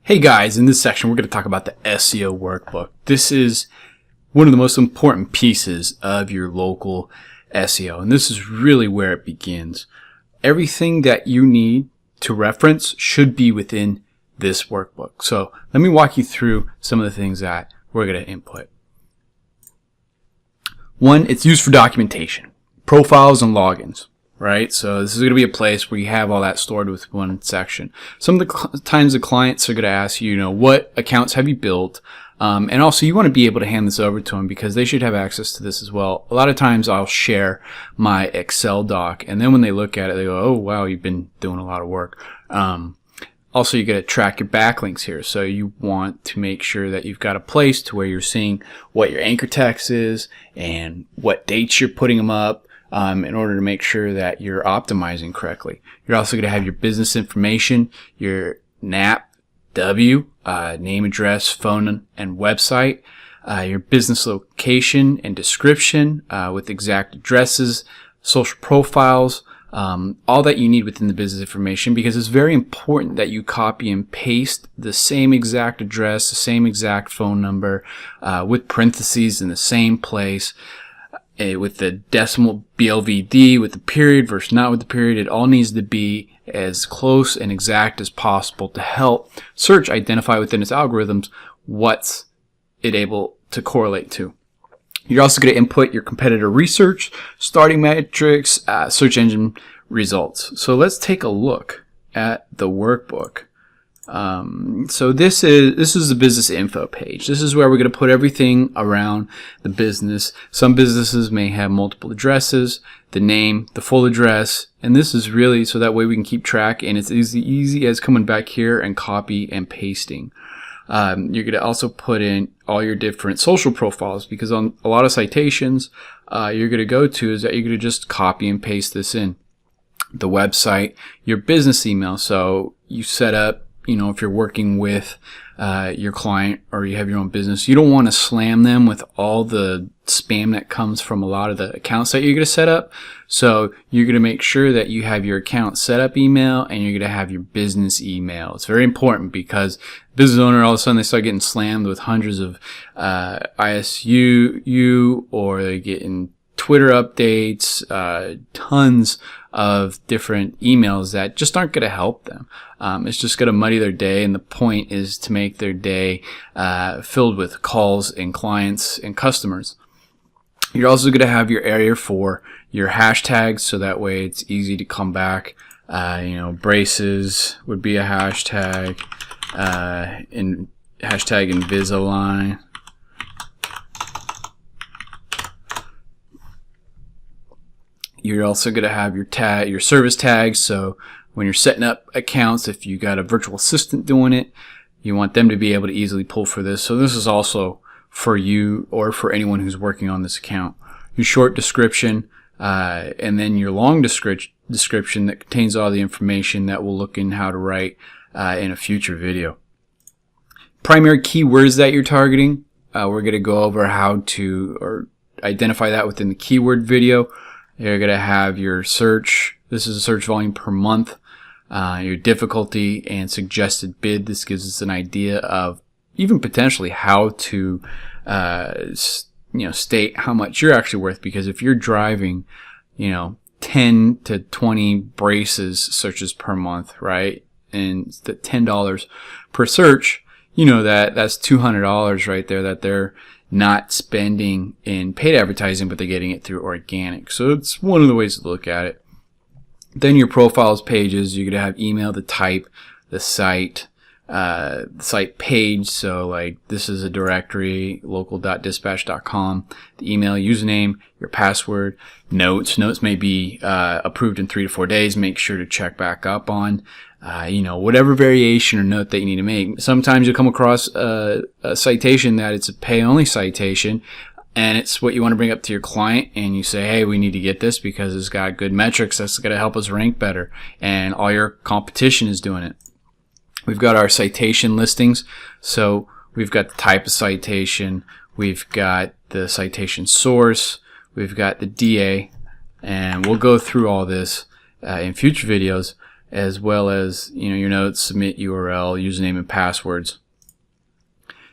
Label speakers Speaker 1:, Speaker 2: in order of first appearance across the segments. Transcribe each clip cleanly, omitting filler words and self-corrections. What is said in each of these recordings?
Speaker 1: Hey guys, in this section we're going to talk about the SEO Workbook. This is one of the most important pieces of your local SEO, and this is really where it begins. Everything that you need to reference should be within this workbook. So let me walk you through some of the things that we're going to input. One, it's used for documentation, profiles and logins. Right? So this is going to be a place where you have all that stored with one section. Some of the times the clients are going to ask you, what accounts have you built? And also you want to be able to hand this over to them because they should have access to this as well. A lot of times I'll share my Excel doc, and then when they look at it, they go, oh, wow, you've been doing a lot of work. Also, you got to track your backlinks here. So you want to make sure that you've got a place to where you're seeing what your anchor text is and what dates you're putting them up. In order to make sure that you're optimizing correctly. You're also going to have your business information, your NAP, name, address, phone, and website, your business location and description with exact addresses, social profiles, all that you need within the business information, because it's very important that you copy and paste the same exact address, the same exact phone number, with parentheses in the same place. With the decimal BLVD, with the period versus not with the period. It all needs to be as close and exact as possible to help search identify within its algorithms what's it able to correlate to. You're also going to input your competitor research, starting metrics, search engine results. So let's take a look at the workbook. So this is the business info page. This is where we're going to put everything around the business. Some businesses may have multiple addresses, the name, the full address, and this is really so that way we can keep track, and it's easy as coming back here and copy and pasting. You're going to also put in all your different social profiles, because on a lot of citations you're going to go to is that you're going to just copy and paste this in. The website, your business email, so you set up, if you're working with your client or you have your own business, you don't want to slam them with all the spam that comes from a lot of the accounts that you're going to set up. So you're going to make sure that you have your account setup email and you're going to have your business email. It's very important because business owner, all of a sudden they start getting slammed with hundreds of ISU, or they're getting Twitter updates, tons of different emails that just aren't going to help them. It's just going to muddy their day, and the point is to make their day filled with calls and clients and customers. You're also going to have your area for your hashtags, so that way it's easy to come back. Braces would be a hashtag, in hashtag Invisalign. You're also going to have your service tags. So when you're setting up accounts, if you got a virtual assistant doing it, you want them to be able to easily pull for this. So this is also for you or for anyone who's working on this account. Your short description, and then your long description that contains all the information that we'll look in how to write in a future video. Primary keywords that you're targeting, we're going to go over how to identify that within the keyword video. You're going to have your search. This is a search volume per month. Your difficulty and suggested bid. This gives us an idea of even potentially how to, state how much you're actually worth. Because if you're driving, 10 to 20 braces searches per month, right? And it's the $10 per search, that's $200 right there that they're not spending in paid advertising, but they're getting it through organic. So it's one of the ways to look at it. Then your profiles pages, you're going to have email, the type, the site page. So like this is a directory, local.dispatch.com, the email, username, your password, notes. Notes may be approved in 3 to 4 days. Make sure to check back up on whatever variation or note that you need to make. Sometimes you'll come across a citation that it's a pay-only citation, and it's what you want to bring up to your client, and you say, hey, we need to get this because it's got good metrics that's going to help us rank better, and all your competition is doing it. We've got our citation listings. So we've got the type of citation, we've got the citation source, we've got the DA, and we'll go through all this in future videos. as well as, you know, your notes, submit URL, username and passwords.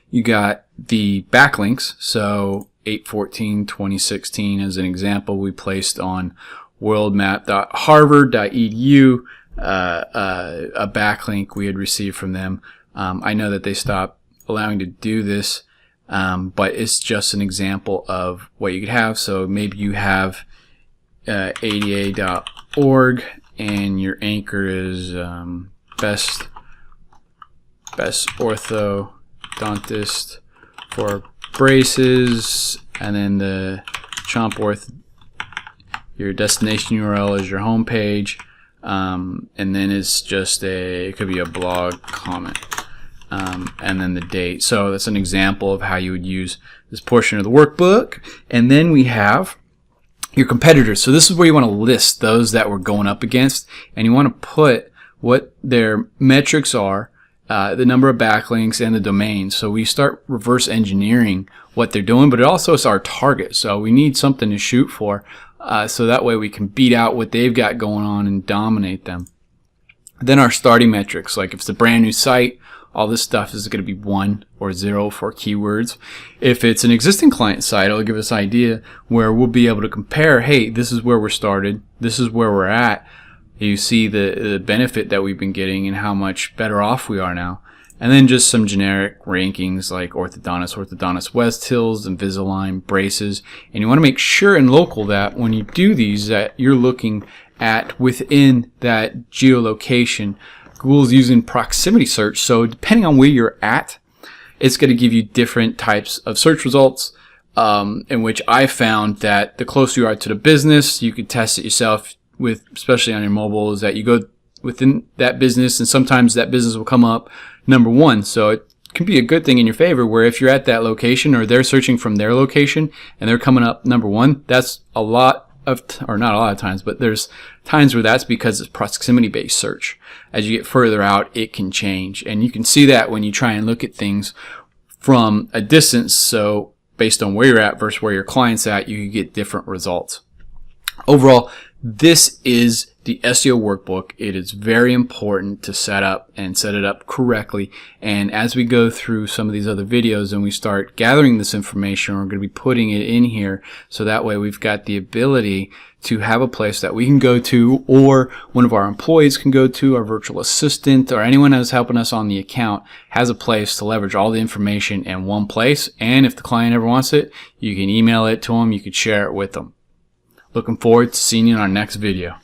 Speaker 1: You got the backlinks. So 8/14/2016 as an example, we placed on worldmap.harvard.edu a backlink we had received from them. I know that they stopped allowing to do this, but it's just an example of what you could have. So maybe you have ada.org and your anchor is best orthodontist for braces, and then the your destination URL is your home page, and then it's just it could be a blog comment, and then the date. So that's an example of how you would use this portion of the workbook. And then we have your competitors. So this is where you want to list those that we're going up against, and you want to put what their metrics are, the number of backlinks and the domains. So we start reverse engineering what they're doing, but it also is our target. So we need something to shoot for, so that way we can beat out what they've got going on and dominate them. Then our starting metrics, like if it's a brand new site, all this stuff is going to be 1 or 0 for keywords. If it's an existing client site, it'll give us an idea where we'll be able to compare, hey, this is where we're started, this is where we're at. You see the benefit that we've been getting and how much better off we are now. And then just some generic rankings like orthodontist West Hills, Invisalign, braces. And you want to make sure in local that when you do these that you're looking at within that geolocation. Google's using proximity search, so depending on where you're at, it's going to give you different types of search results, in which I found that the closer you are to the business, you could test it yourself with, especially on your mobile, is that you go within that business and sometimes that business will come up number 1. So it can be a good thing in your favor where if you're at that location or they're searching from their location and they're coming up number 1, that's a lot of, or not a lot of times, but there's times where that's because it's proximity-based search. As you get further out, it can change. And you can see that when you try and look at things from a distance. So based on where you're at versus where your client's at, you can get different results. Overall, this is the SEO workbook. It is very important to set up and set it up correctly. And as we go through some of these other videos and we start gathering this information, we're going to be putting it in here. So that way we've got the ability to have a place that we can go to, or one of our employees can go to, our virtual assistant, or anyone who's helping us on the account has a place to leverage all the information in one place. And if the client ever wants it, you can email it to them, you can share it with them. Looking forward to seeing you in our next video.